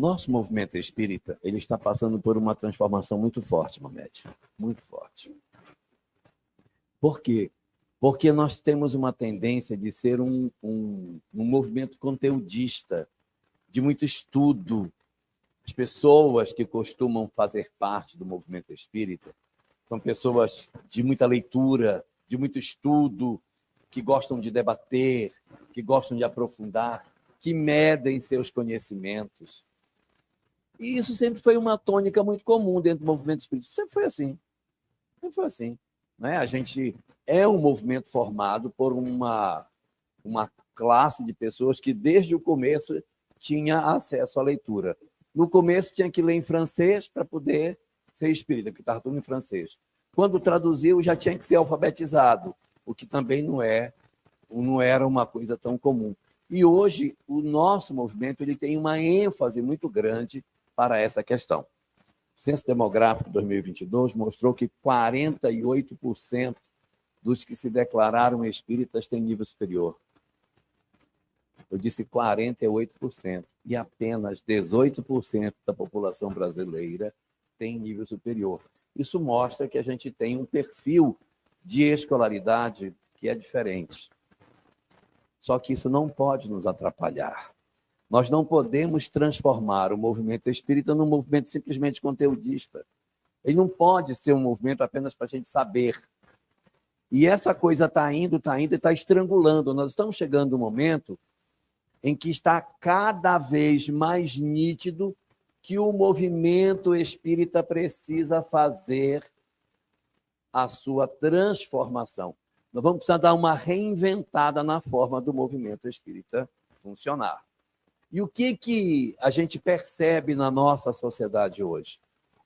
nosso movimento espírita, ele está passando por uma transformação muito forte, Mamed, muito forte. Por quê? Porque nós temos uma tendência de ser um movimento conteudista, de muito estudo. As pessoas que costumam fazer parte do movimento espírita são pessoas de muita leitura, de muito estudo, que gostam de debater, que gostam de aprofundar, que medem seus conhecimentos. E isso sempre foi uma tônica muito comum dentro do movimento espírita. Sempre foi assim. Sempre foi assim. Né? A gente é um movimento formado por uma classe de pessoas que, desde o começo, tinha acesso à leitura. No começo, tinha que ler em francês para poder ser espírita, que estava tudo em francês. Quando traduziu, já tinha que ser alfabetizado, o que também não era uma coisa tão comum. E hoje, o nosso movimento ele tem uma ênfase muito grande para essa questão. O Censo Demográfico 2022 mostrou que 48% dos que se declararam espíritas têm nível superior. Eu disse 48%. E apenas 18% da população brasileira tem nível superior. Isso mostra que a gente tem um perfil de escolaridade que é diferente. Só que isso não pode nos atrapalhar. Nós não podemos transformar o movimento espírita num movimento simplesmente conteudista. Ele não pode ser um movimento apenas para a gente saber. E essa coisa está indo e está estrangulando. Nós estamos chegando no momento em que está cada vez mais nítido que o movimento espírita precisa fazer a sua transformação. Nós vamos precisar dar uma reinventada na forma do movimento espírita funcionar. E o que a gente percebe na nossa sociedade hoje?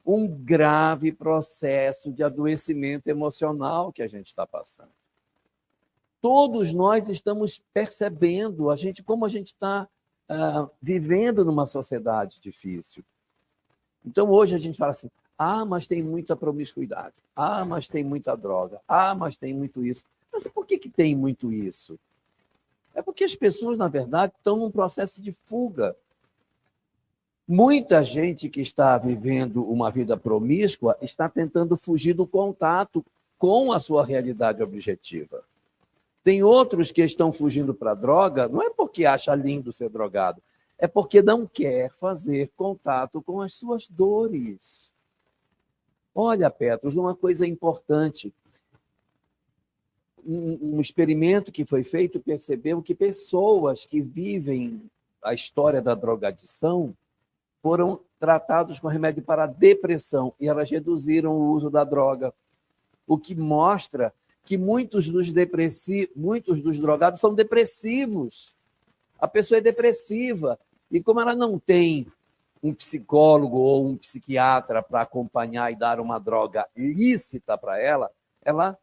Um grave processo de adoecimento emocional que a gente está passando. Todos nós estamos percebendo como a gente está vivendo numa sociedade difícil. Então, hoje a gente fala assim, mas tem muita promiscuidade, mas tem muita droga, mas tem muito isso. Mas por que tem muito isso? É porque as pessoas, na verdade, estão num processo de fuga. Muita gente que está vivendo uma vida promíscua está tentando fugir do contato com a sua realidade objetiva. Tem outros que estão fugindo para a droga, não é porque acha lindo ser drogado, é porque não quer fazer contato com as suas dores. Olha, Petros, uma coisa importante. Um experimento que foi feito percebeu que pessoas que vivem a história da drogadição foram tratados com remédio para a depressão e elas reduziram o uso da droga, o que mostra que muitos dos drogados são depressivos. A pessoa é depressiva e como ela não tem um psicólogo ou um psiquiatra para acompanhar e dar uma droga lícita para ela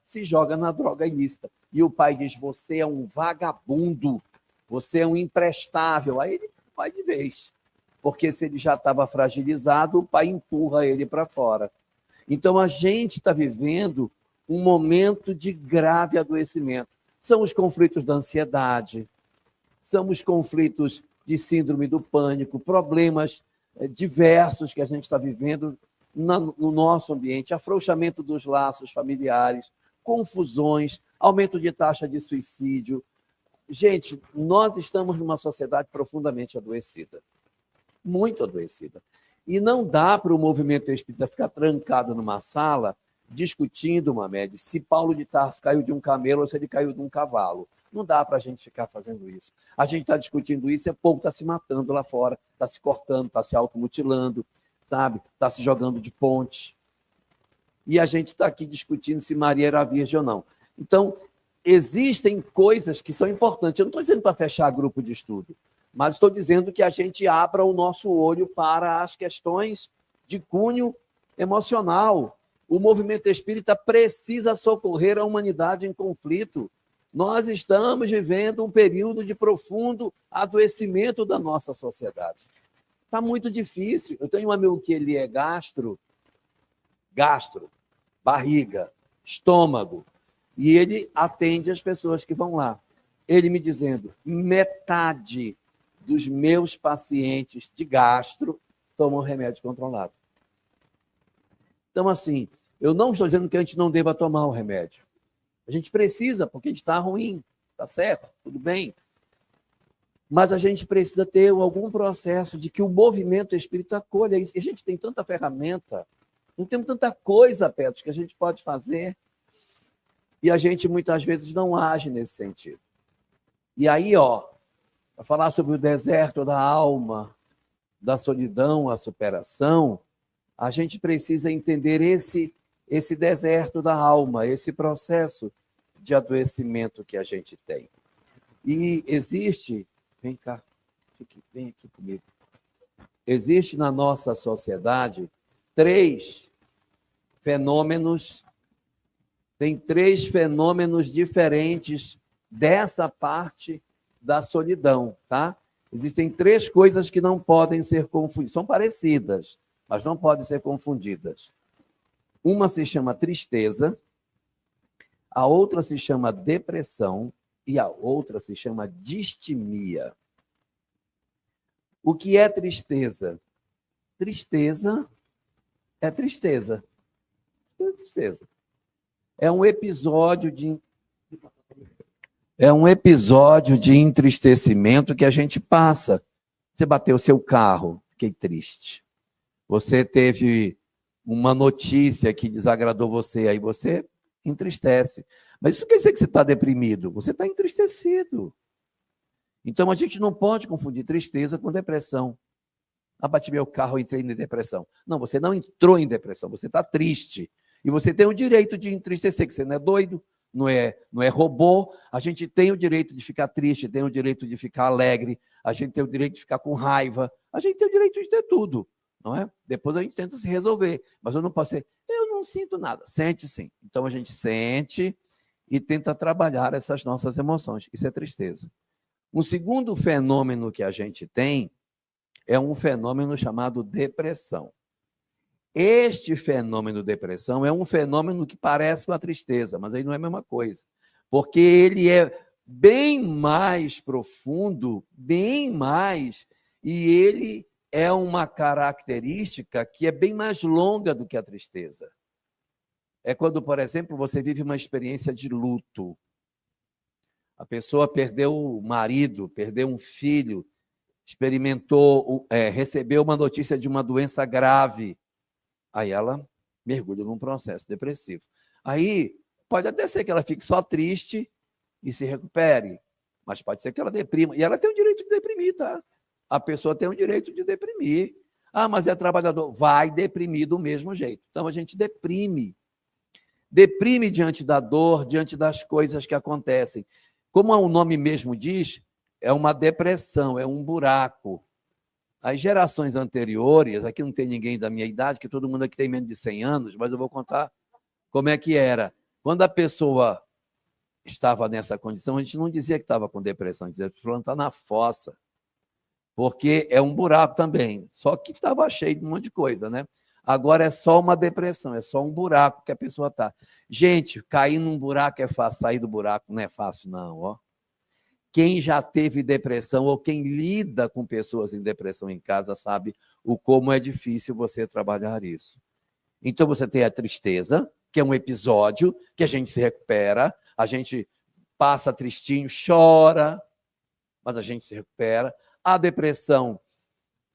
se joga na droga ilícita. E o pai diz, você é um vagabundo, você é um imprestável. Aí ele vai de vez, porque se ele já estava fragilizado, o pai empurra ele para fora. Então, a gente está vivendo um momento de grave adoecimento. São os conflitos da ansiedade, são os conflitos de síndrome do pânico, problemas diversos que a gente está vivendo no nosso ambiente, afrouxamento dos laços familiares, confusões, aumento de taxa de suicídio. Gente, nós estamos numa sociedade profundamente adoecida, muito adoecida. E não dá para o movimento espírita ficar trancado numa sala discutindo, Mamed, se Paulo de Tarso caiu de um camelo ou se ele caiu de um cavalo. Não dá para a gente ficar fazendo isso. A gente está discutindo isso e o povo está se matando lá fora, está se cortando, está se automutilando, sabe? Está se jogando de ponte. E a gente está aqui discutindo se Maria era virgem ou não. Então, existem coisas que são importantes. Eu não estou dizendo para fechar grupo de estudo, mas estou dizendo que a gente abra o nosso olho para as questões de cunho emocional. O movimento espírita precisa socorrer a humanidade em conflito. Nós estamos vivendo um período de profundo adoecimento da nossa sociedade. Está muito difícil. Eu tenho um amigo que ele é gastro, barriga, estômago, e ele atende as pessoas que vão lá. Ele me dizendo, metade dos meus pacientes de gastro tomam remédio controlado. Então, assim, eu não estou dizendo que a gente não deva tomar o remédio. A gente precisa, porque a gente está ruim, tá certo, tudo bem. Mas a gente precisa ter algum processo de que o movimento espírito acolha isso. E a gente tem tanta ferramenta, não temos tanta coisa, Petros, que a gente pode fazer, e a gente muitas vezes não age nesse sentido. E aí, para falar sobre o deserto da alma, da solidão, a superação, a gente precisa entender esse deserto da alma, esse processo de adoecimento que a gente tem. E existe, vem cá, vem aqui comigo, existe na nossa sociedade três fenômenos diferentes dessa parte da solidão, tá? Existem três coisas que não podem ser confundidas, são parecidas, mas não podem ser confundidas. Uma se chama tristeza, a outra se chama depressão e a outra se chama distimia. O que é tristeza? Tristeza é tristeza. É tristeza. É um episódio de entristecimento que a gente passa. Você bateu seu carro, fiquei triste. Você teve uma notícia que desagradou você, aí você entristece. Mas isso quer dizer que você está deprimido? Você está entristecido. Então, a gente não pode confundir tristeza com depressão. Bati meu carro, entrei em depressão. Não, você não entrou em depressão, você está triste. E você tem o direito de entristecer, que você não é doido, não é robô. A gente tem o direito de ficar triste, tem o direito de ficar alegre, a gente tem o direito de ficar com raiva, a gente tem o direito de ter tudo, não é? Depois a gente tenta se resolver, mas eu não posso ser, eu não sinto nada. Sente sim. Então a gente sente e tenta trabalhar essas nossas emoções. Isso é tristeza. Um segundo fenômeno que a gente tem é um fenômeno chamado depressão. Este fenômeno depressão é um fenômeno que parece uma tristeza, mas aí não é a mesma coisa, porque ele é bem mais profundo, bem mais, e ele é uma característica que é bem mais longa do que a tristeza. É quando, por exemplo, você vive uma experiência de luto. A pessoa perdeu o marido, perdeu um filho, recebeu uma notícia de uma doença grave. Aí ela mergulha num processo depressivo. Aí pode até ser que ela fique só triste e se recupere, mas pode ser que ela deprima. E ela tem o direito de deprimir, tá? A pessoa tem o direito de deprimir. Mas é trabalhador. Vai deprimir do mesmo jeito. Então a gente deprime. Deprime diante da dor, diante das coisas que acontecem. Como o nome mesmo diz, é uma depressão, é um buraco. As gerações anteriores, aqui não tem ninguém da minha idade, que todo mundo aqui tem menos de 100 anos, mas eu vou contar como é que era. Quando a pessoa estava nessa condição, a gente não dizia que estava com depressão, a gente dizia que está na fossa, porque é um buraco também, só que estava cheio de um monte de coisa, né? Agora é só uma depressão, é só um buraco que a pessoa está. Gente, cair num buraco é fácil, sair do buraco não é fácil, não, ó. Quem já teve depressão ou quem lida com pessoas em depressão em casa sabe o como é difícil você trabalhar isso. Então, você tem a tristeza, que é um episódio que a gente se recupera, a gente passa tristinho, chora, mas a gente se recupera. A depressão,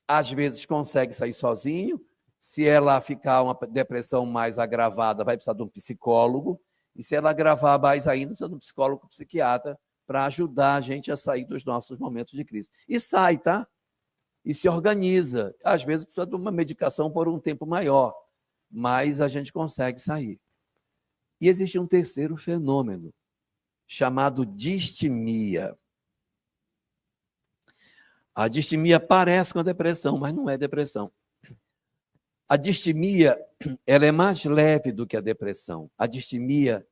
às vezes, consegue sair sozinho. Se ela ficar uma depressão mais agravada, vai precisar de um psicólogo. E se ela agravar mais ainda, precisa de um psicólogo, psiquiatra, para ajudar a gente a sair dos nossos momentos de crise. E sai, tá? E se organiza. Às vezes precisa de uma medicação por um tempo maior, mas a gente consegue sair. E existe um terceiro fenômeno, chamado distimia. A distimia parece com a depressão, mas não é depressão. A distimia, ela é mais leve do que a depressão. A distimia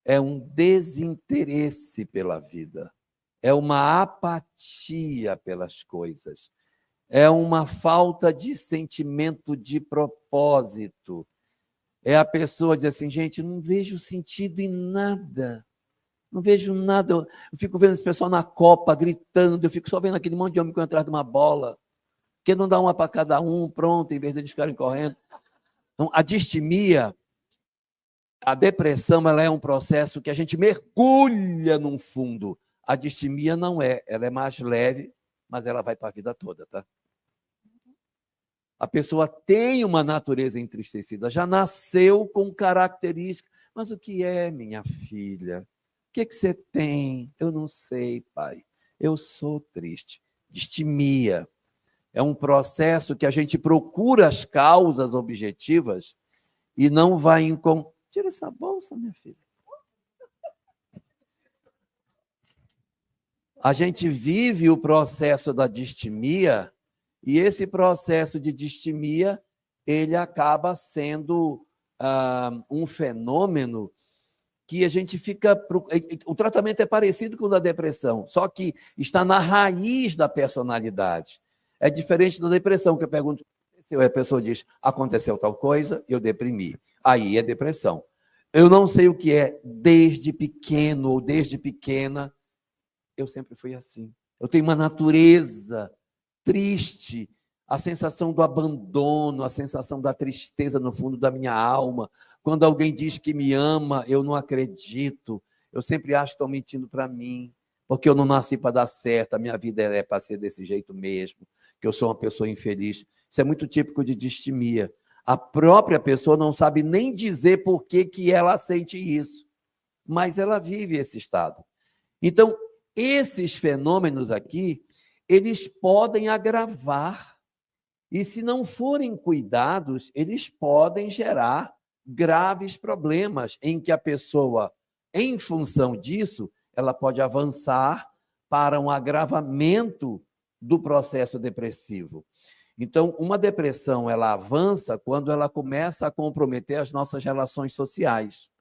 é um desinteresse pela vida, é uma apatia pelas coisas, é uma falta de sentimento de propósito. É a pessoa dizer assim, gente, não vejo sentido em nada, não vejo nada. Eu fico vendo esse pessoal na Copa gritando, eu fico só vendo aquele monte de homem correndo atrás de uma bola. que não dá uma para cada um, pronto, em vez de eles ficarem correndo. Então, a distimia, a depressão, ela é um processo que a gente mergulha num fundo. A distimia não é, ela é mais leve, mas ela vai para a vida toda, tá? A pessoa tem uma natureza entristecida, já nasceu com características. Mas o que é, minha filha? O que você tem? Eu não sei, pai. Eu sou triste. Distimia. É um processo que a gente procura as causas objetivas e não vai encontrar. Tira essa bolsa, minha filha. A gente vive o processo da distimia e esse processo de distimia ele acaba sendo um fenômeno que a gente fica... O tratamento é parecido com o da depressão, só que está na raiz da personalidade. É diferente da depressão, que eu pergunto, a pessoa diz, aconteceu tal coisa, eu deprimi. Aí é depressão. Eu não sei o que é, desde pequeno ou desde pequena, eu sempre fui assim. Eu tenho uma natureza triste, a sensação do abandono, a sensação da tristeza no fundo da minha alma. Quando alguém diz que me ama, eu não acredito. Eu sempre acho que estão mentindo para mim, porque eu não nasci para dar certo, a minha vida é para ser desse jeito mesmo, que eu sou uma pessoa infeliz. Isso é muito típico de distimia. A própria pessoa não sabe nem dizer por que ela sente isso, mas ela vive esse estado. Então, esses fenômenos aqui, eles podem agravar. E se não forem cuidados, eles podem gerar graves problemas em que a pessoa, em função disso, ela pode avançar para um agravamento do processo depressivo. Então, uma depressão, ela avança quando ela começa a comprometer as nossas relações sociais.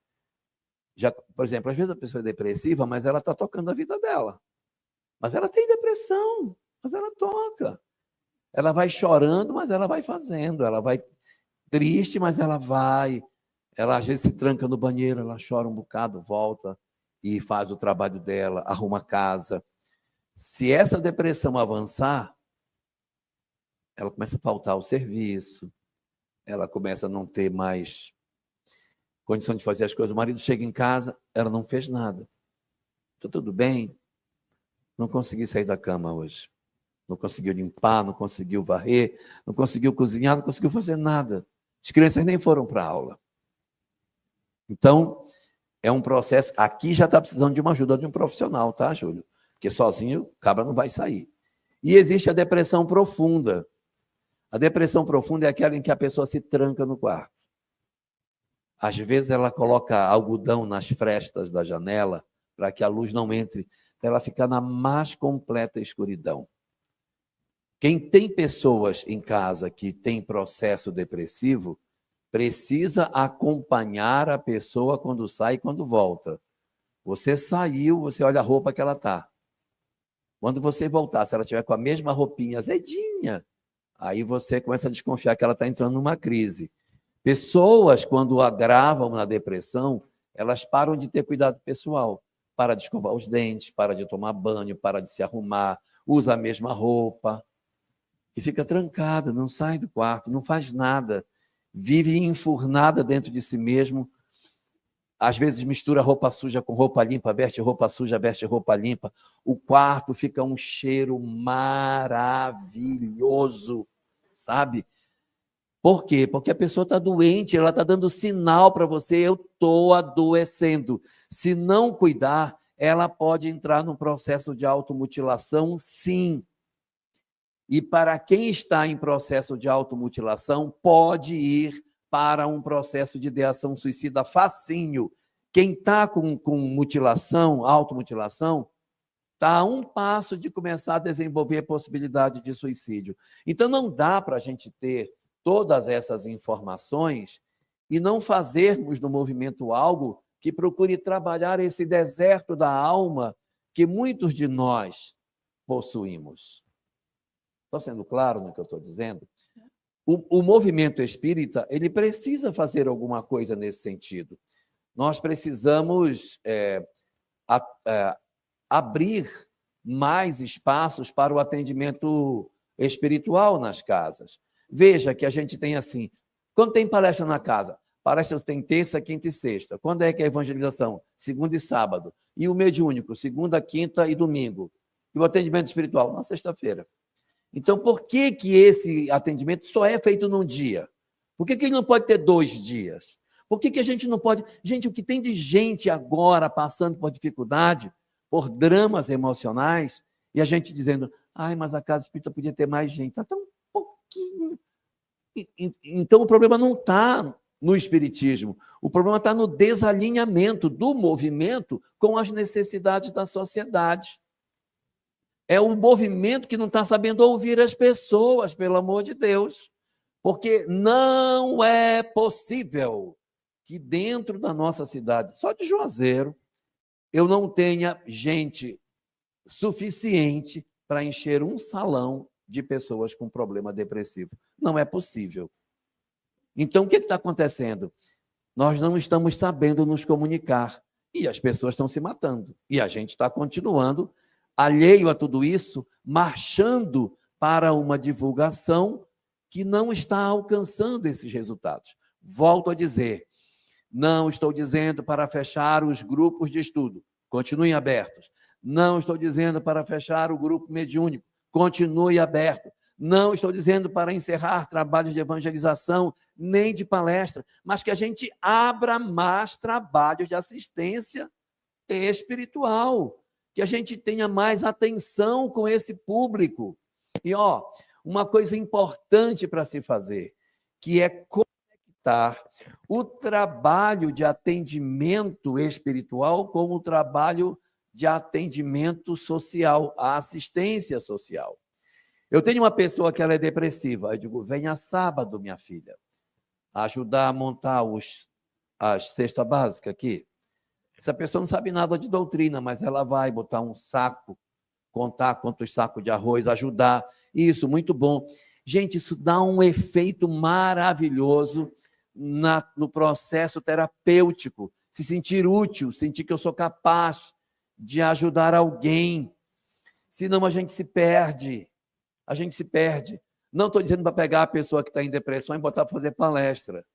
Já, por exemplo, às vezes a pessoa é depressiva, mas ela está tocando a vida dela. Mas ela tem depressão, mas ela toca. Ela vai chorando, mas ela vai fazendo. Ela vai triste, mas ela vai. Ela às vezes se tranca no banheiro, ela chora um bocado, volta e faz o trabalho dela, arruma a casa. Se essa depressão avançar, ela começa a faltar ao serviço, ela começa a não ter mais condição de fazer as coisas. O marido chega em casa, ela não fez nada. Está tudo bem? Não consegui sair da cama hoje. Não conseguiu limpar, não conseguiu varrer, não conseguiu cozinhar, não conseguiu fazer nada. As crianças nem foram para a aula. Então, é um processo... Aqui já está precisando de uma ajuda de um profissional, tá, Júlio? Porque sozinho o cabra não vai sair. E existe a depressão profunda. A depressão profunda é aquela em que a pessoa se tranca no quarto. Às vezes ela coloca algodão nas frestas da janela para que a luz não entre, para ela ficar na mais completa escuridão. Quem tem pessoas em casa que tem processo depressivo, precisa acompanhar a pessoa quando sai e quando volta. Você saiu, você olha a roupa que ela está. Quando você voltar, se ela estiver com a mesma roupinha azedinha, aí você começa a desconfiar que ela está entrando numa crise. Pessoas, quando agravam na depressão, elas param de ter cuidado pessoal. Para de escovar os dentes, para de tomar banho, para de se arrumar, usa a mesma roupa e fica trancada, não sai do quarto, não faz nada. Vive enfurnada dentro de si mesmo. Às vezes mistura roupa suja com roupa limpa, veste roupa suja, veste roupa limpa. O quarto fica um cheiro maravilhoso, sabe? Por quê? Porque a pessoa está doente, ela está dando sinal para você, eu estou adoecendo. Se não cuidar, ela pode entrar num processo de automutilação, sim. E para quem está em processo de automutilação, pode ir para um processo de ideação suicida facinho. Quem está com mutilação, automutilação, está a um passo de começar a desenvolver a possibilidade de suicídio. Então, não dá para a gente ter todas essas informações e não fazermos no movimento algo que procure trabalhar esse deserto da alma que muitos de nós possuímos. Estou sendo claro no que eu estou dizendo? O movimento espírita, ele precisa fazer alguma coisa nesse sentido. Nós precisamos abrir mais espaços para o atendimento espiritual nas casas. Veja que a gente tem assim, quando tem palestra na casa, palestras tem terça, quinta e sexta. Quando é que é a evangelização? Segunda e sábado. E o mediúnico? Segunda, quinta e domingo. E o atendimento espiritual? Na sexta-feira. Então, por que esse atendimento só é feito num dia? Por que ele não pode ter 2 dias? Por que a gente não pode... Gente, o que tem de gente agora passando por dificuldade, por dramas emocionais, e a gente dizendo, ai, mas a casa espírita podia ter mais gente. Está tão pouquinho. Então, o problema não está no espiritismo. O problema está no desalinhamento do movimento com as necessidades da sociedade. É o movimento que não está sabendo ouvir as pessoas, pelo amor de Deus. Porque não é possível que dentro da nossa cidade, só de Juazeiro, eu não tenha gente suficiente para encher um salão de pessoas com problema depressivo. Não é possível. Então, o que está acontecendo? Nós não estamos sabendo nos comunicar e as pessoas estão se matando. E a gente está continuando, alheio a tudo isso, marchando para uma divulgação que não está alcançando esses resultados. Volto a dizer, não estou dizendo para fechar os grupos de estudo, continuem abertos. Não estou dizendo para fechar o grupo mediúnico, continue aberto. Não estou dizendo para encerrar trabalhos de evangelização, nem de palestra, mas que a gente abra mais trabalhos de assistência espiritual, que a gente tenha mais atenção com esse público. E, uma coisa importante para se fazer, que é conectar o trabalho de atendimento espiritual com o trabalho de atendimento social, a assistência social. Eu tenho uma pessoa que ela é depressiva, eu digo, venha sábado, minha filha, ajudar a montar as cestas básicas aqui. Essa pessoa não sabe nada de doutrina, mas ela vai botar um saco, contar quantos sacos de arroz, ajudar. Isso, muito bom. Gente, isso dá um efeito maravilhoso no processo terapêutico. Se sentir útil, sentir que eu sou capaz de ajudar alguém. Senão a gente se perde. A gente se perde. Não estou dizendo para pegar a pessoa que está em depressão e botar para fazer palestra.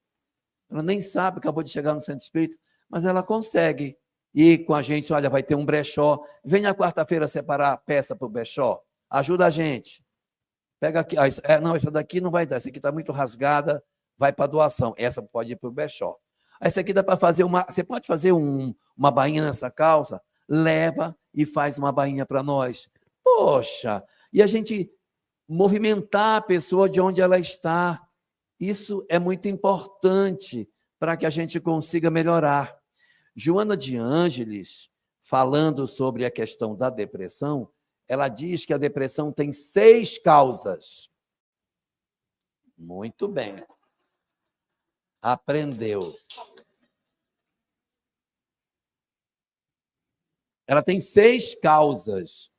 Ela nem sabe, acabou de chegar no centro espírita, mas ela consegue ir com a gente. Olha, vai ter um brechó. Venha quarta-feira separar a peça para o brechó. Ajuda a gente. Pega aqui. Não, essa daqui não vai dar. Essa aqui está muito rasgada, vai para doação. Essa pode ir para o brechó. Essa aqui dá para fazer uma... Você pode fazer uma bainha nessa calça? Leva e faz uma bainha para nós. Poxa! E a gente movimentar a pessoa de onde ela está. Isso é muito importante para que a gente consiga melhorar. Joana de Ângeles, falando sobre a questão da depressão, ela diz que a depressão tem 6 causas. Muito bem. Aprendeu. Ela tem 6 causas.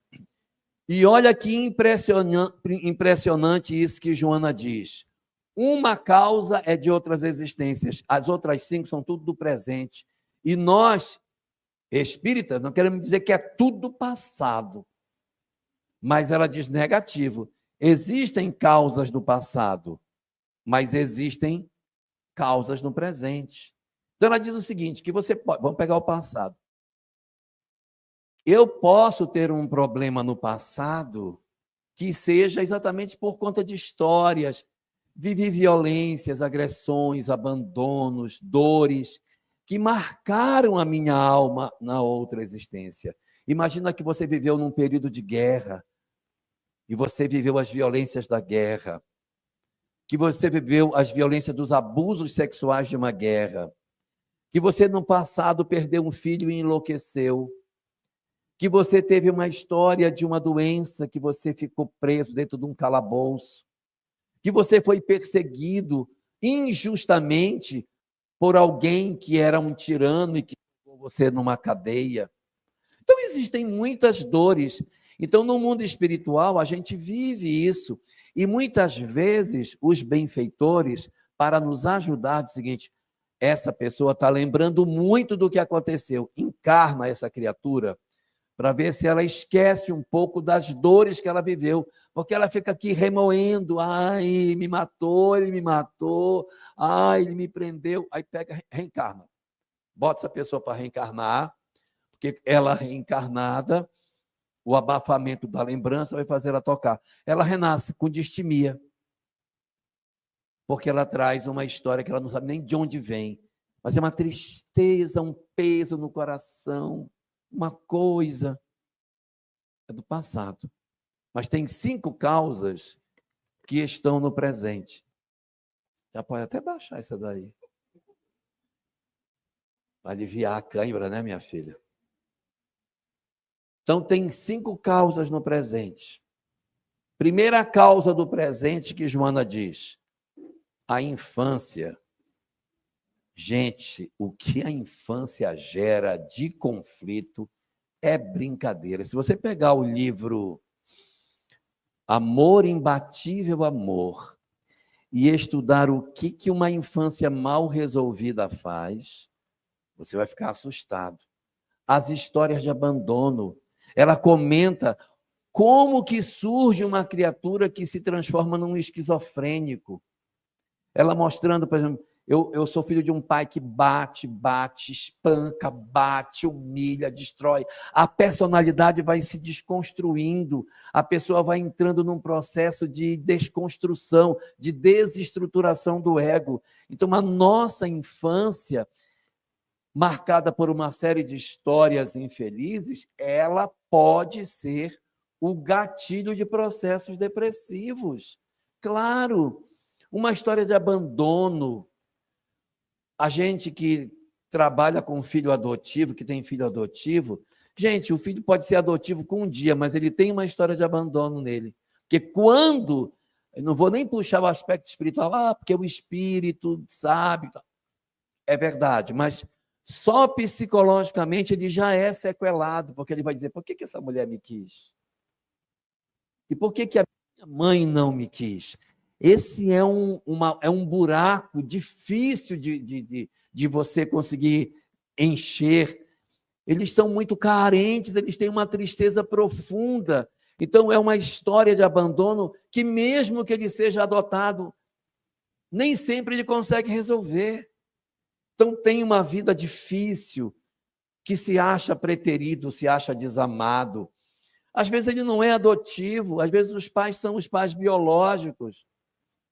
E olha que impressionante isso que Joana diz. Uma causa é de outras existências, as outras 5 são tudo do presente. E nós, espíritas, não queremos dizer que é tudo passado. Mas ela diz negativo. Existem causas do passado, mas existem causas no presente. Então ela diz o seguinte, que você pode... Vamos pegar o passado. Eu posso ter um problema no passado que seja exatamente por conta de histórias, vivi violências, agressões, abandonos, dores, que marcaram a minha alma na outra existência. Imagina que você viveu num período de guerra, e você viveu as violências da guerra, que você viveu as violências dos abusos sexuais de uma guerra, que você no passado perdeu um filho e enlouqueceu, que você teve uma história de uma doença, que você ficou preso dentro de um calabouço, que você foi perseguido injustamente por alguém que era um tirano e que colocou você numa cadeia. Então, existem muitas dores. Então, no mundo espiritual, a gente vive isso. E muitas vezes, os benfeitores, para nos ajudar, dizem o seguinte, essa pessoa está lembrando muito do que aconteceu. Encarna essa criatura para ver se ela esquece um pouco das dores que ela viveu, porque ela fica aqui remoendo, ai, me matou, ele me matou, ai, ele me prendeu, aí pega, reencarna. Bota essa pessoa para reencarnar, porque ela reencarnada, o abafamento da lembrança vai fazer ela tocar. Ela renasce com distimia, porque ela traz uma história que ela não sabe nem de onde vem, mas é uma tristeza, um peso no coração, uma coisa é do passado. Mas tem 5 causas que estão no presente. Já pode até baixar essa daí. Para aliviar a cãibra, né, minha filha? Então, tem 5 causas no presente. Primeira causa do presente que Joana diz, a infância. Gente, o que a infância gera de conflito é brincadeira. Se você pegar o livro Amor, Imbatível Amor e estudar o que uma infância mal resolvida faz, você vai ficar assustado. As histórias de abandono. Ela comenta como que surge uma criatura que se transforma num esquizofrênico. Ela mostrando, por exemplo, eu sou filho de um pai que bate, espanca, bate, humilha, destrói. A personalidade vai se desconstruindo, a pessoa vai entrando num processo de desconstrução, de desestruturação do ego. Então, a nossa infância, marcada por uma série de histórias infelizes, ela pode ser o gatilho de processos depressivos. Claro, uma história de abandono. A gente que trabalha com filho adotivo, que tem filho adotivo, gente, o filho pode ser adotivo com um dia, mas ele tem uma história de abandono nele. Porque quando, eu não vou nem puxar o aspecto espiritual, porque o espírito sabe, é verdade, mas só psicologicamente ele já é sequelado, porque ele vai dizer, por que essa mulher me quis? E por que a minha mãe não me quis? Esse é um buraco difícil de você conseguir encher. Eles são muito carentes, eles têm uma tristeza profunda. Então, é uma história de abandono que, mesmo que ele seja adotado, nem sempre ele consegue resolver. Então, tem uma vida difícil, que se acha preterido, se acha desamado. Às vezes ele não é adotivo, às vezes os pais são os pais biológicos.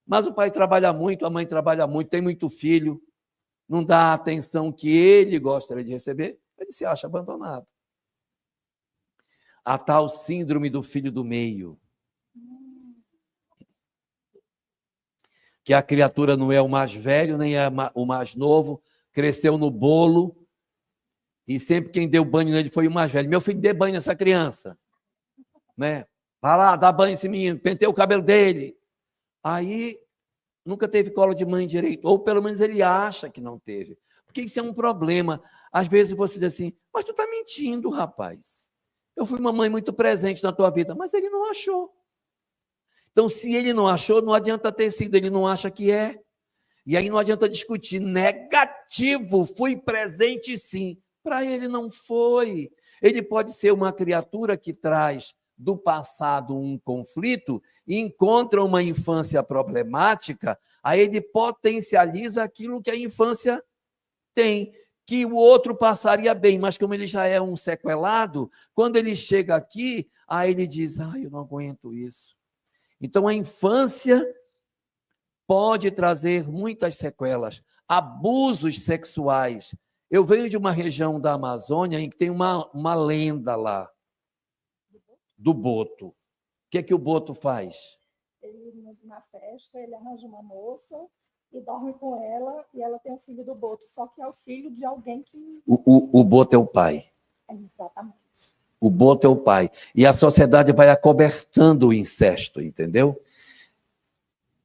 Mas o pai trabalha muito, a mãe trabalha muito, tem muito filho, não dá a atenção que ele gostaria de receber, ele se acha abandonado. A tal síndrome do filho do meio. Que a criatura não é o mais velho, nem é o mais novo, cresceu no bolo, e sempre quem deu banho nele foi o mais velho. Meu filho, dê banho nessa criança. Né? Vai lá, dá banho nesse menino, penteia o cabelo dele. Aí, nunca teve colo de mãe direito, ou pelo menos ele acha que não teve. Porque isso é um problema. Às vezes você diz assim, mas tu está mentindo, rapaz. Eu fui uma mãe muito presente na tua vida, mas ele não achou. Então, se ele não achou, não adianta ter sido, ele não acha que é. E aí não adianta discutir. Negativo, fui presente sim. Para ele não foi. Ele pode ser uma criatura que traz do passado um conflito e encontra uma infância problemática, aí ele potencializa aquilo que a infância tem, que o outro passaria bem, mas como ele já é um sequelado, quando ele chega aqui, aí ele diz, eu não aguento isso. Então, a infância pode trazer muitas sequelas, abusos sexuais. Eu venho de uma região da Amazônia em que tem uma lenda lá, do boto. O que é que o boto faz? Ele, na festa, ele arranja uma moça e dorme com ela, e ela tem um filho do boto, só que é o filho de alguém que... O boto é o pai. Exatamente. O boto é o pai. E a sociedade vai acobertando o incesto, entendeu?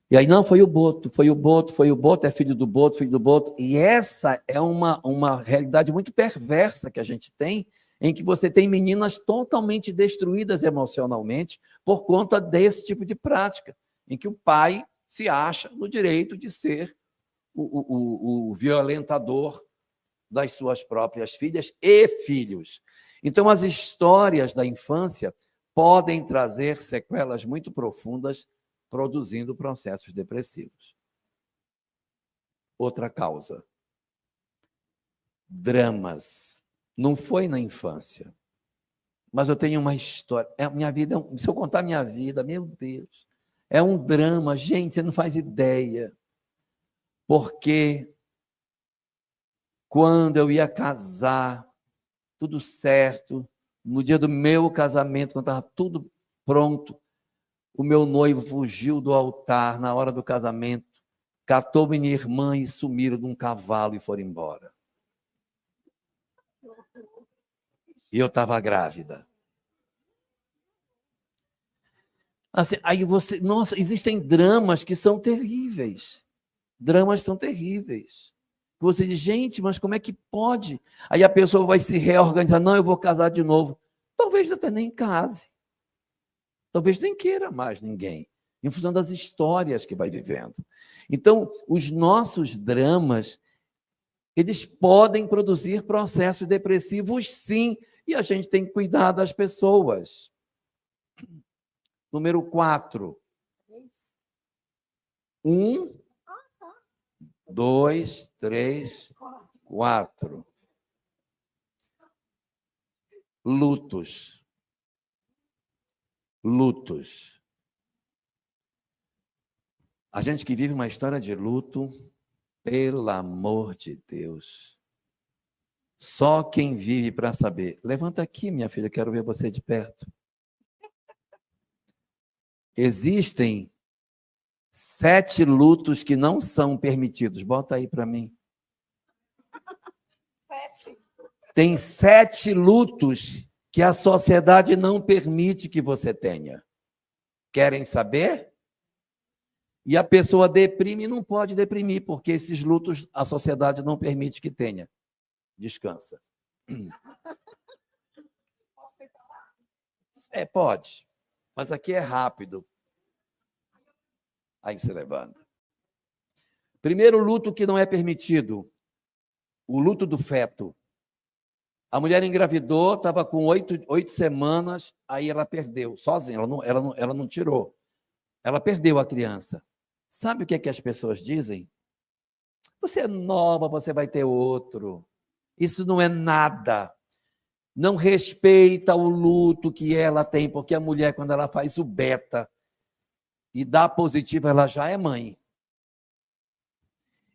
E aí, não, foi o boto, é filho do boto. E essa é uma realidade muito perversa que a gente tem, em que você tem meninas totalmente destruídas emocionalmente por conta desse tipo de prática, em que o pai se acha no direito de ser o violentador das suas próprias filhas e filhos. Então, as histórias da infância podem trazer sequelas muito profundas, produzindo processos depressivos. Outra causa: dramas. Não foi na infância, mas eu tenho uma história. Minha vida, se eu contar minha vida, meu Deus, é um drama. Gente, você não faz ideia. Porque quando eu ia casar, tudo certo, no dia do meu casamento, quando estava tudo pronto, o meu noivo fugiu do altar na hora do casamento, catou minha irmã e sumiram de um cavalo e foram embora. E eu estava grávida. Assim, aí você, nossa, existem dramas que são terríveis. Dramas são terríveis. Você diz, gente, mas como é que pode? Aí a pessoa vai se reorganizar, não, eu vou casar de novo. Talvez até nem case. Talvez nem queira mais ninguém, em função das histórias que vai vivendo. Então, os nossos dramas, eles podem produzir processos depressivos, sim, e a gente tem que cuidar das pessoas. Número 4. 1, 2, 3, 4. Lutos. Lutos. A gente que vive uma história de luto, pelo amor de Deus, só quem vive para saber. Levanta aqui, minha filha, quero ver você de perto. Existem 7 lutos que não são permitidos. Bota aí para mim. 7. Tem 7 lutos que a sociedade não permite que você tenha. Querem saber? E a pessoa deprime e não pode deprimir, porque esses lutos a sociedade não permite que tenha. Descansa. Pode. Mas aqui é rápido. Aí você levanta. Primeiro luto que não é permitido, o luto do feto. A mulher engravidou, estava com 8 semanas, aí ela perdeu, sozinha, ela não tirou. Ela perdeu a criança. Sabe o que é que as pessoas dizem? Você é nova, você vai ter outro. Isso não é nada. Não respeita o luto que ela tem, porque a mulher, quando ela faz o beta e dá positivo, ela já é mãe.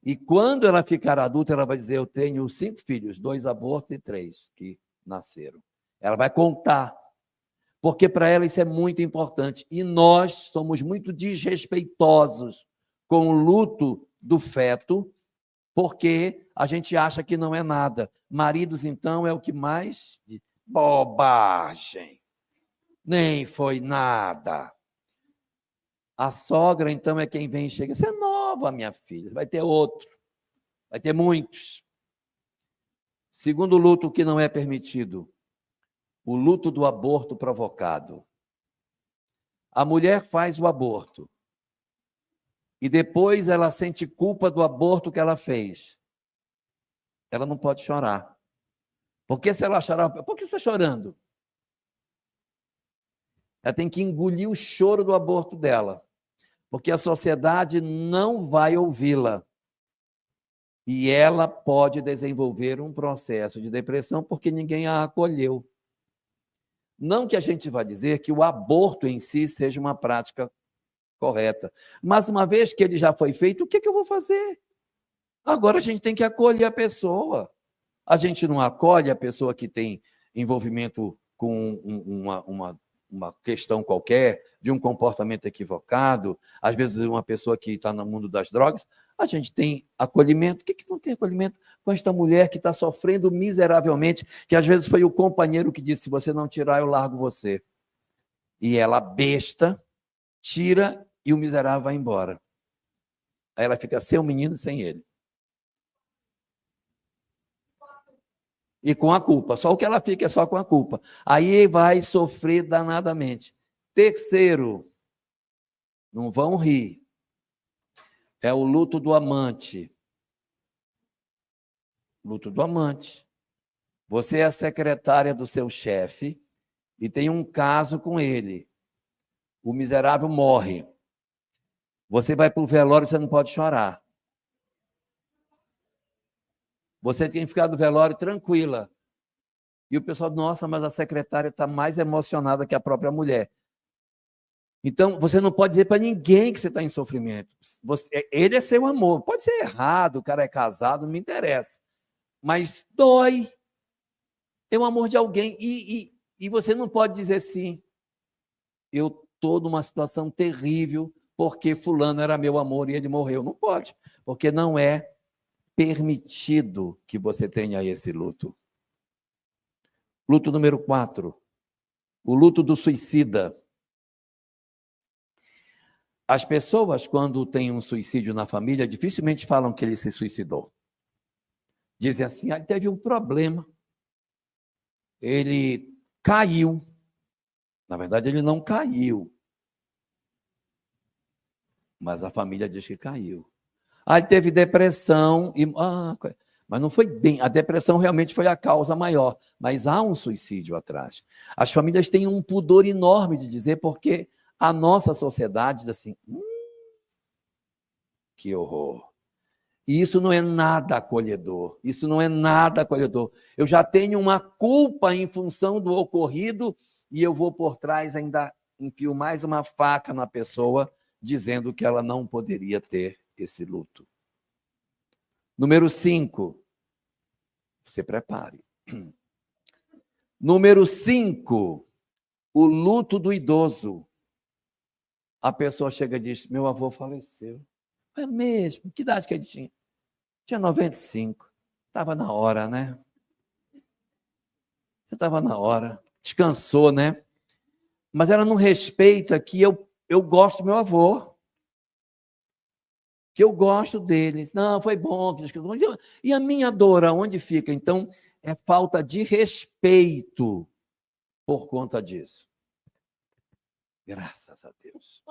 E quando ela ficar adulta, ela vai dizer, eu tenho 5 filhos, 2 abortos e 3 que nasceram. Ela vai contar, porque para ela isso é muito importante. E nós somos muito desrespeitosos com o luto do feto, porque a gente acha que não é nada. Maridos, então, é o que mais... Bobagem. Nem foi nada. A sogra, então, é quem vem e chega. Você é nova, minha filha. Vai ter outro. Vai ter muitos. Segundo luto que não é permitido. O luto do aborto provocado. A mulher faz o aborto. E depois ela sente culpa do aborto que ela fez. Ela não pode chorar. Porque se ela chorar... Por que você está chorando? Ela tem que engolir o choro do aborto dela. Porque a sociedade não vai ouvi-la. E ela pode desenvolver um processo de depressão porque ninguém a acolheu. Não que a gente vá dizer que o aborto em si seja uma prática correta. Mas uma vez que ele já foi feito, o que eu vou fazer? Agora a gente tem que acolher a pessoa. A gente não acolhe a pessoa que tem envolvimento com uma questão qualquer, de um comportamento equivocado, às vezes uma pessoa que está no mundo das drogas, a gente tem acolhimento. O que não tem acolhimento com esta mulher que está sofrendo miseravelmente, que às vezes foi o companheiro que disse, se você não tirar, eu largo você. E ela, besta, tira e o miserável vai embora. Aí ela fica sem o menino e sem ele. E com a culpa. Só o que ela fica é só com a culpa. Aí vai sofrer danadamente. Terceiro, não vão rir, é o luto do amante. Luto do amante. Você é a secretária do seu chefe e tem um caso com ele. O miserável morre. Você vai para o velório e você não pode chorar. Você tem que ficar do velório tranquila. E o pessoal, nossa, mas a secretária está mais emocionada que a própria mulher. Então, você não pode dizer para ninguém que você está em sofrimento. Ele é seu amor. Pode ser errado, o cara é casado, não me interessa. Mas dói. É o amor de alguém. E você não pode dizer assim, eu estou numa situação terrível porque fulano era meu amor e ele morreu. Não pode, porque não é permitido que você tenha esse luto. Luto número 4. O luto do suicida. As pessoas, quando têm um suicídio na família, dificilmente falam que ele se suicidou. Dizem assim, ele teve um problema. Ele caiu. Na verdade, ele não caiu. Mas a família diz que caiu. Ele teve depressão. Mas não foi bem. A depressão realmente foi a causa maior. Mas há um suicídio atrás. As famílias têm um pudor enorme de dizer, porque a nossa sociedade diz assim, que horror. E isso não é nada acolhedor. Isso não é nada acolhedor. Eu já tenho uma culpa em função do ocorrido e eu vou por trás, ainda enfio mais uma faca na pessoa, dizendo que ela não poderia ter esse luto. Número 5. Se prepare. Número 5. O luto do idoso. A pessoa chega e diz, meu avô faleceu. É mesmo? Que idade que ele tinha? Tinha 95. Estava na hora, né? Já estava na hora. Descansou, né? Mas ela não respeita que eu gosto do meu avô. Que eu gosto dele. Não, foi bom. E a minha dor, aonde fica? Então, é falta de respeito por conta disso. Graças a Deus.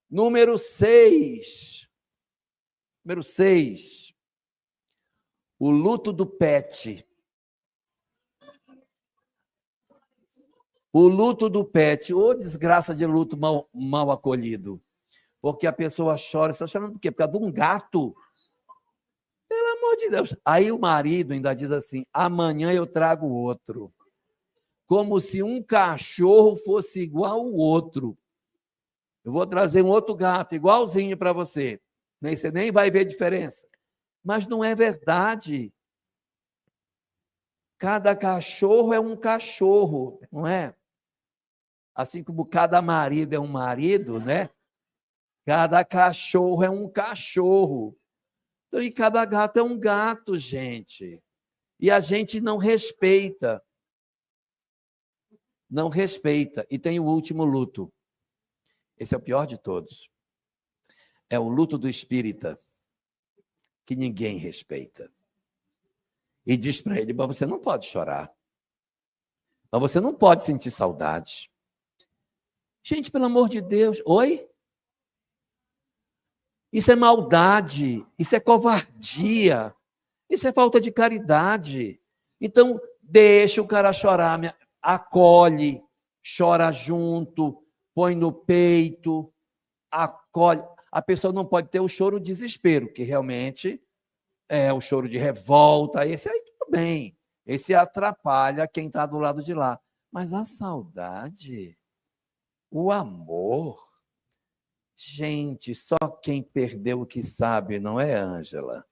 Número 6. Número 6. O luto do pet. O luto do pet. Ô, desgraça de luto mal acolhido. Porque a pessoa chora. Você está chorando por quê? Por causa de um gato. Pelo amor de Deus. Aí o marido ainda diz assim, amanhã eu trago outro. Como se um cachorro fosse igual ao outro. Eu vou trazer um outro gato igualzinho para você. Você nem vai ver diferença. Mas não é verdade. Cada cachorro é um cachorro, não é? Assim como cada marido é um marido, né? Cada cachorro é um cachorro. E cada gato é um gato, gente. E a gente não respeita. Não respeita. E tem o último luto. Esse é o pior de todos. É o luto do espírita, que ninguém respeita. E diz para ele, mas você não pode chorar. Mas você não pode sentir saudade. Gente, pelo amor de Deus. Oi? Isso é maldade. Isso é covardia. Isso é falta de caridade. Então, deixa o cara chorar. Acolhe, chora junto, põe no peito, acolhe. A pessoa não pode ter o choro desespero, que realmente é o choro de revolta. Esse aí tudo bem. Esse atrapalha quem está do lado de lá. Mas a saudade, o amor, gente, só quem perdeu o que sabe, não é, Ângela?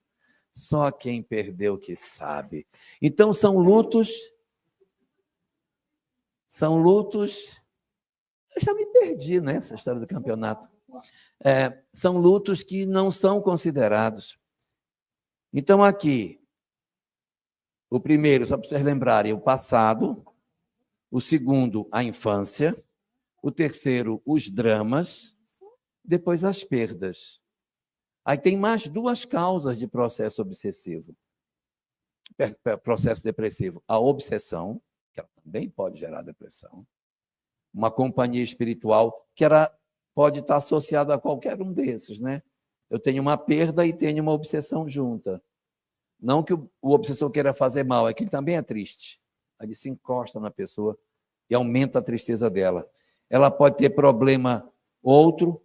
Só quem perdeu o que sabe. Então, são lutos. Eu já me perdi nessa história do campeonato. São lutos que não são considerados. Então, aqui, o primeiro, só para vocês lembrarem, o passado. O segundo, a infância. O terceiro, os dramas. Depois, as perdas. Aí tem mais 2 causas de processo obsessivo. Processo depressivo. A obsessão, que ela também pode gerar depressão. Uma companhia espiritual, que ela pode estar associada a qualquer um desses, né? Eu tenho uma perda e tenho uma obsessão junta. Não que o obsessor queira fazer mal, é que ele também é triste. Ele se encosta na pessoa e aumenta a tristeza dela. Ela pode ter problema outro,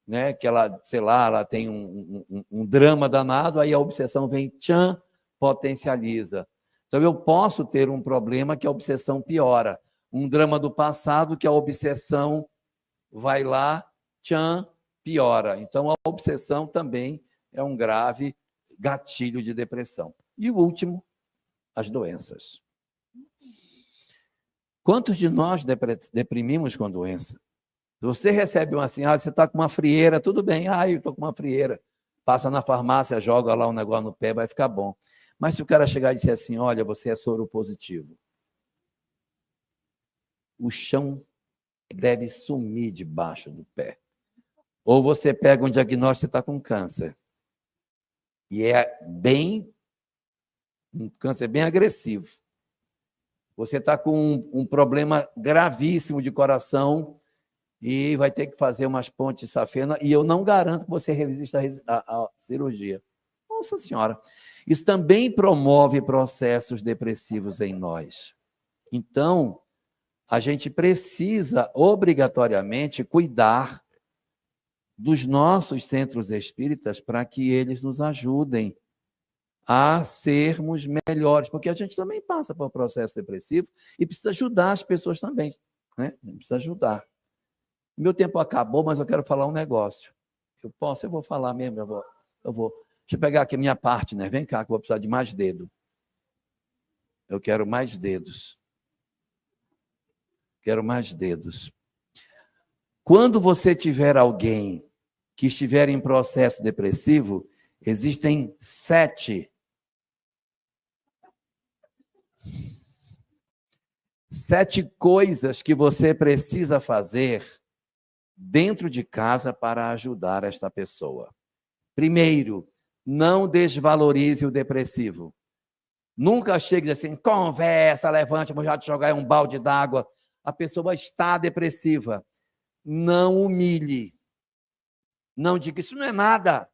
né? Que ela, sei lá, ela tem um drama danado, aí a obsessão vem, tchan, potencializa. Então, eu posso ter um problema que a obsessão piora. Um drama do passado que a obsessão vai lá, tchan, piora. Então, a obsessão também é um grave gatilho de depressão. E o último, as doenças. Quantos de nós deprimimos com doença? Você recebe assim, você está com uma frieira, tudo bem, eu estou com uma frieira. Passa na farmácia, joga lá um negócio no pé, vai ficar bom. Mas se o cara chegar e disser assim, olha, você é soro positivo, o chão deve sumir debaixo do pé. Ou você pega um diagnóstico, você está com câncer. E é um câncer bem agressivo. Você está com um problema gravíssimo de coração e vai ter que fazer umas pontes safena, e eu não garanto que você resista à cirurgia. Nossa Senhora! Isso também promove processos depressivos em nós. Então, a gente precisa, obrigatoriamente, cuidar dos nossos centros espíritas para que eles nos ajudem a sermos melhores, porque a gente também passa por um processo depressivo e precisa ajudar as pessoas também, né? Precisa ajudar. Meu tempo acabou, mas eu quero falar um negócio. Eu vou falar mesmo, eu vou. Deixa eu pegar aqui a minha parte, né? Vem cá, que eu vou precisar de mais dedo. Eu quero mais dedos. Quero mais dedos. Quando você tiver alguém que estiver em processo depressivo, existem 7 coisas que você precisa fazer dentro de casa para ajudar esta pessoa. Primeiro, não desvalorize o depressivo. Nunca chegue assim, conversa, levante, vou já te jogar um balde d'água. A pessoa está depressiva. Não humilhe. Não diga, isso não é nada.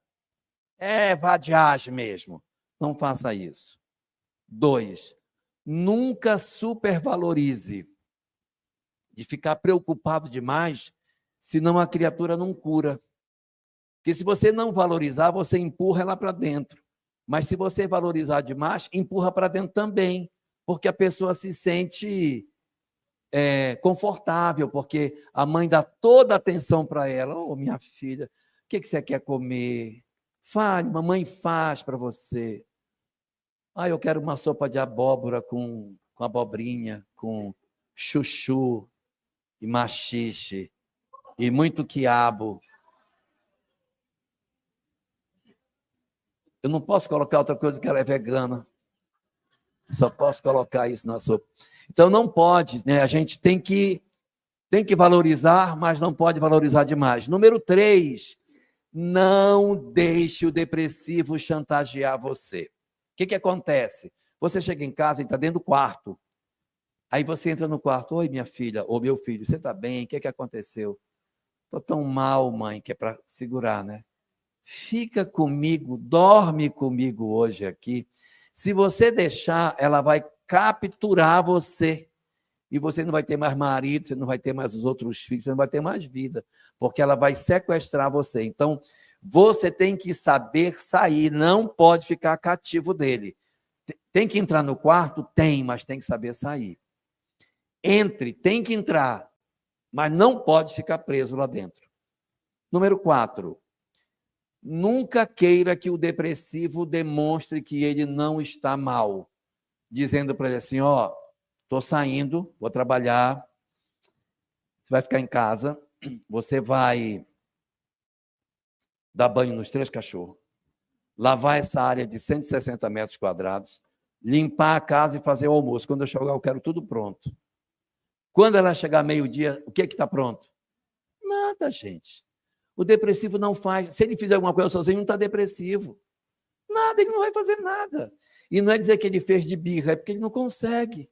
É vadiagem mesmo. Não faça isso. 2, nunca supervalorize. De ficar preocupado demais, senão a criatura não cura. Porque se você não valorizar, você empurra ela para dentro. Mas se você valorizar demais, empurra para dentro também. Porque a pessoa se sente confortável, porque a mãe dá toda a atenção para ela. Ô, minha filha, o que você quer comer? Fale, mamãe faz para você. Eu quero uma sopa de abóbora com abobrinha, com chuchu e maxixe e muito quiabo. Eu não posso colocar outra coisa que ela é vegana. Só posso colocar isso na sopa. Então, não pode, né? A gente tem que valorizar, mas não pode valorizar demais. Número 3, não deixe o depressivo chantagear você. O que acontece? Você chega em casa e está dentro do quarto. Aí você entra no quarto. Oi, minha filha, ou meu filho, você está bem? O que aconteceu? Estou tão mal, mãe, que é para segurar, né? Fica comigo, dorme comigo hoje aqui. Se você deixar, ela vai capturar você. E você não vai ter mais marido, você não vai ter mais os outros filhos, você não vai ter mais vida, porque ela vai sequestrar você. Então, você tem que saber sair, não pode ficar cativo dele. Tem que entrar no quarto? Tem, mas tem que saber sair. Entre, tem que entrar, mas não pode ficar preso lá dentro. Número 4, nunca queira que o depressivo demonstre que ele não está mal, dizendo para ele assim, estou saindo, vou trabalhar, você vai ficar em casa, você vai dar banho nos 3 cachorros, lavar essa área de 160 metros quadrados, limpar a casa e fazer o almoço. Quando eu chegar, eu quero tudo pronto. Quando ela chegar meio-dia, o que está pronto? Nada, gente. O depressivo não faz. Se ele fizer alguma coisa sozinho, não está depressivo. Nada, ele não vai fazer nada. E não é dizer que ele fez de birra, é porque ele não consegue.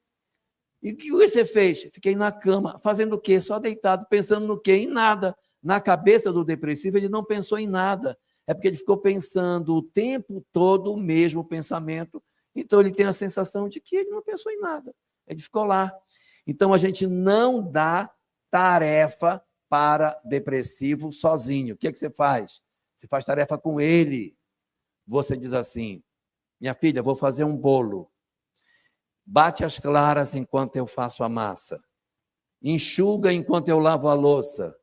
E o que você fez? Fiquei na cama, fazendo o quê? Só deitado, pensando no quê? Em nada. Na cabeça do depressivo, ele não pensou em nada. É porque ele ficou pensando o tempo todo o mesmo pensamento, então ele tem a sensação de que ele não pensou em nada. Ele ficou lá. Então a gente não dá tarefa para depressivo sozinho. O que é que você faz? Você faz tarefa com ele. Você diz assim: minha filha, vou fazer um bolo. Bate as claras enquanto eu faço a massa. Enxuga enquanto eu lavo a louça.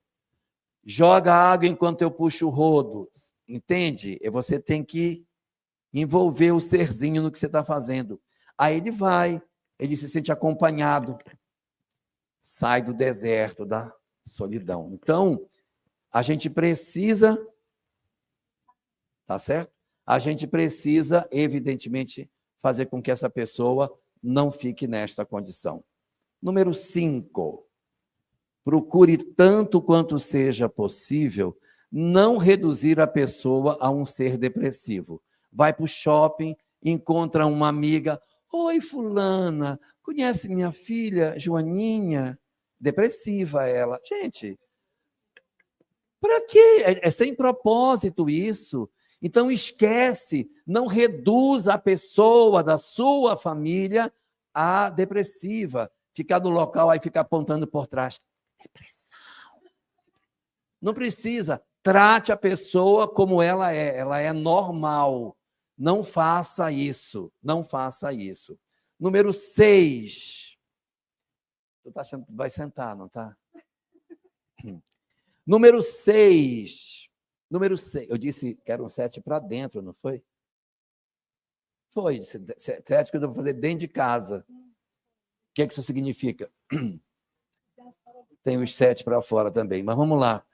Joga água enquanto eu puxo o rodo. Entende? E você tem que envolver o serzinho no que você está fazendo. Aí ele vai, ele se sente acompanhado. Sai do deserto, da solidão. Então, a gente precisa, tá certo? A gente precisa, evidentemente, fazer com que essa pessoa não fique nesta condição. Número 5. Procure tanto quanto seja possível não reduzir a pessoa a um ser depressivo. Vai para o shopping, encontra uma amiga. Oi, fulana, conhece minha filha, Joaninha? Depressiva ela. Gente, para quê? É sem propósito isso. Então, esquece, não reduza a pessoa da sua família a depressiva. Ficar no local, aí ficar apontando por trás. Depressão. Não precisa. Trate a pessoa como ela é normal. Não faça isso, não faça isso. Número 6. Tu tá achando que vai sentar, não tá? Número 6. Número 6. Eu disse que eram 7 para dentro, não foi? Foi. 7 que eu devo fazer dentro de casa. O que isso significa? Tem os 7 para fora também, mas vamos lá.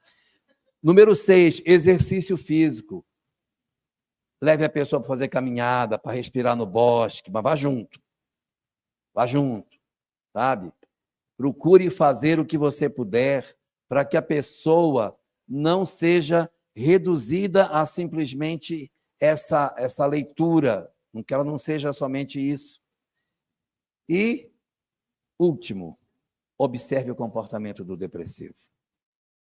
Número 6, exercício físico. Leve a pessoa para fazer caminhada, para respirar no bosque, mas vá junto. Vá junto, sabe? Procure fazer o que você puder para que a pessoa não seja reduzida a simplesmente essa leitura, que ela não seja somente isso. E, último, observe o comportamento do depressivo.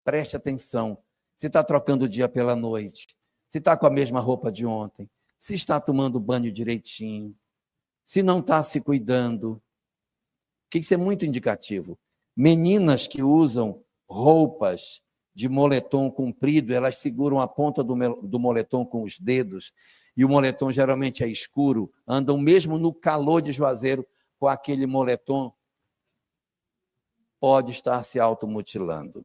Preste atenção. Se está trocando o dia pela noite, se está com a mesma roupa de ontem, se está tomando banho direitinho, se não está se cuidando. Isso é muito indicativo. Meninas que usam roupas de moletom comprido, elas seguram a ponta do moletom com os dedos, e o moletom geralmente é escuro, andam mesmo no calor de Juazeiro com aquele moletom, pode estar se automutilando.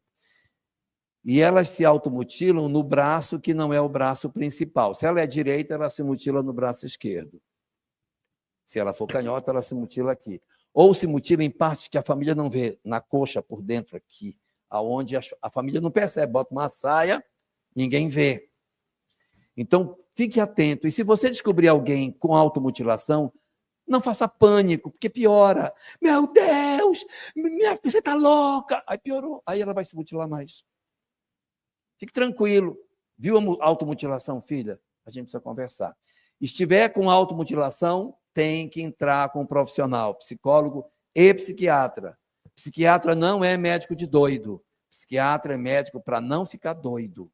E elas se automutilam no braço que não é o braço principal. Se ela é direita, ela se mutila no braço esquerdo. Se ela for canhota, ela se mutila aqui. Ou se mutila em partes que a família não vê, na coxa, por dentro aqui, aonde a família não percebe. Bota uma saia, ninguém vê. Então, fique atento. E se você descobrir alguém com automutilação, não faça pânico, porque piora. Meu Deus, minha filha, você está louca. Aí piorou, aí ela vai se mutilar mais. Fique tranquilo. Viu a automutilação, filha? A gente precisa conversar. Estiver com automutilação, tem que entrar com um profissional, psicólogo e psiquiatra. Psiquiatra não é médico de doido. Psiquiatra é médico para não ficar doido.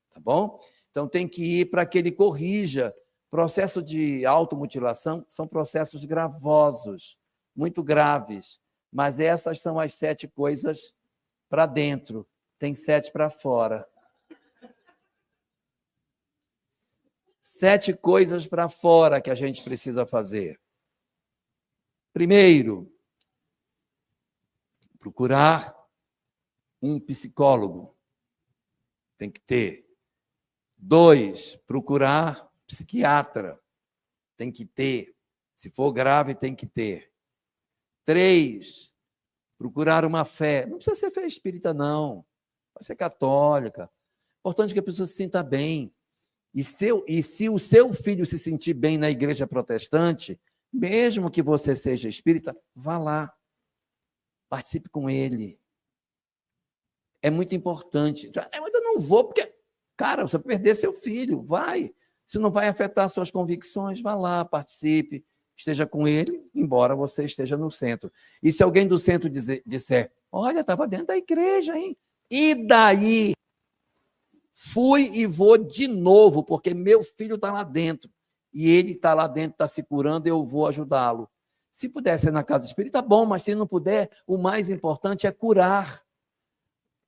Tá bom? Então, tem que ir para que ele corrija. Processo de automutilação são processos gravosos, muito graves. Mas essas são as 7 coisas para dentro. Tem 7 para fora. 7 coisas para fora que a gente precisa fazer. Primeiro, procurar um psicólogo. Tem que ter. 2, procurar psiquiatra. Tem que ter. Se for grave, tem que ter. 3, procurar uma fé. Não precisa ser fé espírita, não. Pode ser católica. Importante que a pessoa se sinta bem. E se o seu filho se sentir bem na igreja protestante, mesmo que você seja espírita, vá lá. Participe com ele. É muito importante. Mas eu não vou porque, cara, você vai perder seu filho. Vai. Se não vai afetar suas convicções, vá lá, participe, esteja com ele, embora você esteja no centro. E se alguém do centro disser, olha, estava dentro da igreja, hein? E daí? Fui e vou de novo, porque meu filho está lá dentro. E ele está lá dentro, está se curando, eu vou ajudá-lo. Se puder ser na casa espírita, tá bom, mas se não puder, o mais importante é curar.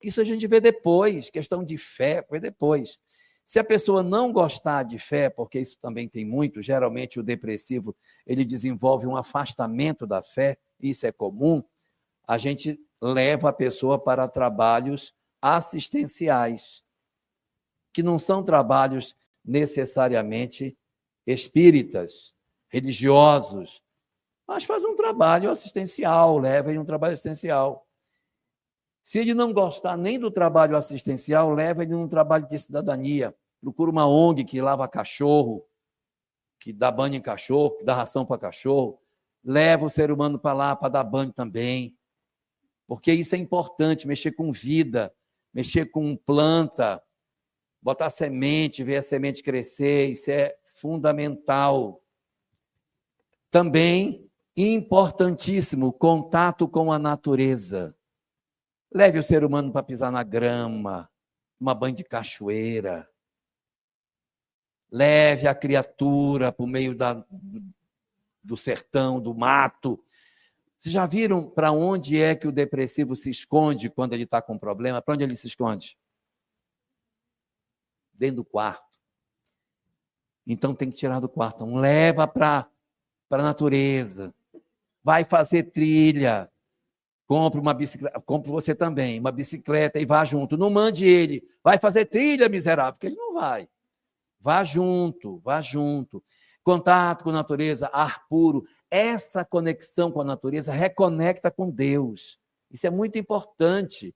Isso a gente vê depois, questão de fé, vê depois. Se a pessoa não gostar de fé, porque isso também tem muito, geralmente o depressivo, ele desenvolve um afastamento da fé, isso é comum, a gente leva a pessoa para trabalhos assistenciais, que não são trabalhos necessariamente espíritas, religiosos, mas faz um trabalho assistencial, leva ele um trabalho assistencial. Se ele não gostar nem do trabalho assistencial, leva ele num trabalho de cidadania. Procura uma ONG que lava cachorro, que dá banho em cachorro, que dá ração para cachorro. Leva o ser humano para lá para dar banho também. Porque isso é importante, mexer com vida, mexer com planta, botar semente, ver a semente crescer, isso é fundamental. Também importantíssimo, contato com a natureza. Leve o ser humano para pisar na grama, tomar banho de cachoeira. Leve a criatura para o meio do sertão, do mato. Vocês já viram para onde é que o depressivo se esconde quando ele está com problema? Para onde ele se esconde? Dentro do quarto. Então tem que tirar do quarto. Então, leva para a natureza. Vai fazer trilha. Compre uma bicicleta, compre você também, uma bicicleta e vá junto. Não mande ele, vai fazer trilha, miserável, porque ele não vai. Vá junto, vá junto. Contato com a natureza, ar puro. Essa conexão com a natureza reconecta com Deus. Isso é muito importante,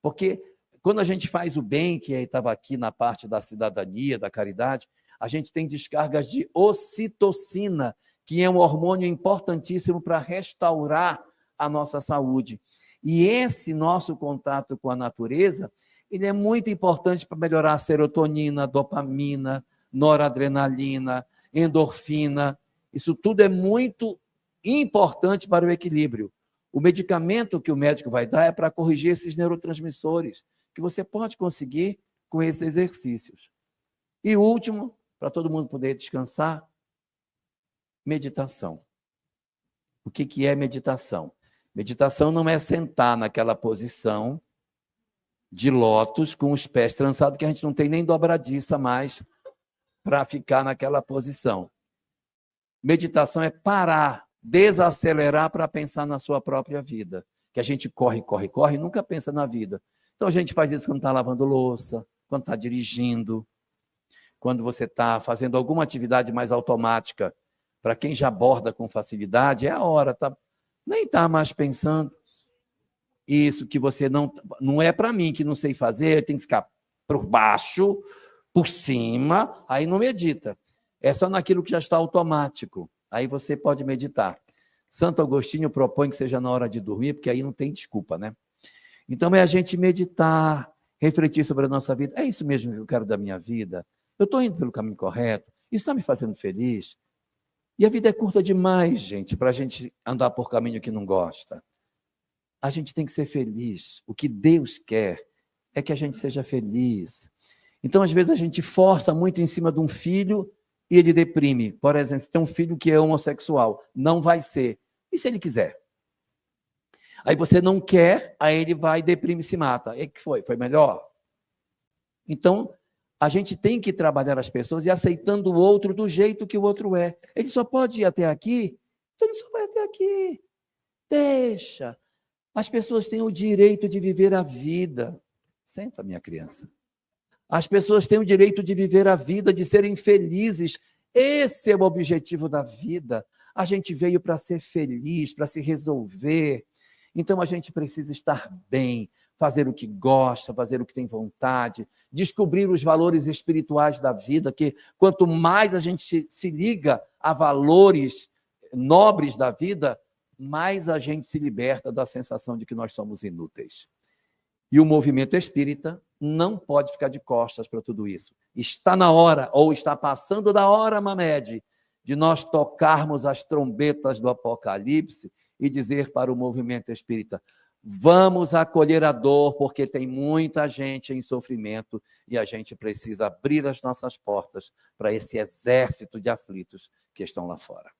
porque quando a gente faz o bem, que estava aqui na parte da cidadania, da caridade, a gente tem descargas de ocitocina, que é um hormônio importantíssimo para restaurar a nossa saúde. E esse nosso contato com a natureza, ele é muito importante para melhorar a serotonina, dopamina, noradrenalina, endorfina. Isso tudo é muito importante para o equilíbrio. O medicamento que o médico vai dar é para corrigir esses neurotransmissores, que você pode conseguir com esses exercícios. E o último, para todo mundo poder descansar, meditação. O que é meditação? Meditação não é sentar naquela posição de lótus com os pés trançados, que a gente não tem nem dobradiça mais para ficar naquela posição. Meditação é parar, desacelerar para pensar na sua própria vida. Que a gente corre e nunca pensa na vida. Então a gente faz isso quando está lavando louça, quando está dirigindo, quando você está fazendo alguma atividade mais automática. Para quem já aborda com facilidade, é a hora, nem está mais pensando. Isso que você não é para mim, que não sei fazer, tem que ficar por baixo, por cima, aí não medita. É só naquilo que já está automático. Aí você pode meditar. Santo Agostinho propõe que seja na hora de dormir, porque aí não tem desculpa, né? Então é a gente meditar, refletir sobre a nossa vida. É isso mesmo que eu quero da minha vida? Eu estou indo pelo caminho correto? Isso está me fazendo feliz? E a vida é curta demais, gente, para a gente andar por caminho que não gosta. A gente tem que ser feliz. O que Deus quer é que a gente seja feliz. Então, às vezes, a gente força muito em cima de um filho e ele deprime. Por exemplo, se tem um filho que é homossexual, não vai ser. E se ele quiser? Aí você não quer, aí ele vai, deprime e se mata. E que foi? Foi melhor? Então, a gente tem que trabalhar as pessoas e aceitando o outro do jeito que o outro é. Ele só pode ir até aqui? Então ele só vai até aqui. Deixa. As pessoas têm o direito de viver a vida. Senta, minha criança. As pessoas têm o direito de viver a vida, de serem felizes. Esse é o objetivo da vida. A gente veio para ser feliz, para se resolver. Então a gente precisa estar bem, fazer o que gosta, fazer o que tem vontade, descobrir os valores espirituais da vida, que quanto mais a gente se liga a valores nobres da vida, mais a gente se liberta da sensação de que nós somos inúteis. E o movimento espírita não pode ficar de costas para tudo isso. Está na hora, ou está passando da hora, Mamed, de nós tocarmos as trombetas do Apocalipse e dizer para o movimento espírita: Vamos acolher a dor, porque tem muita gente em sofrimento e a gente precisa abrir as nossas portas para esse exército de aflitos que estão lá fora.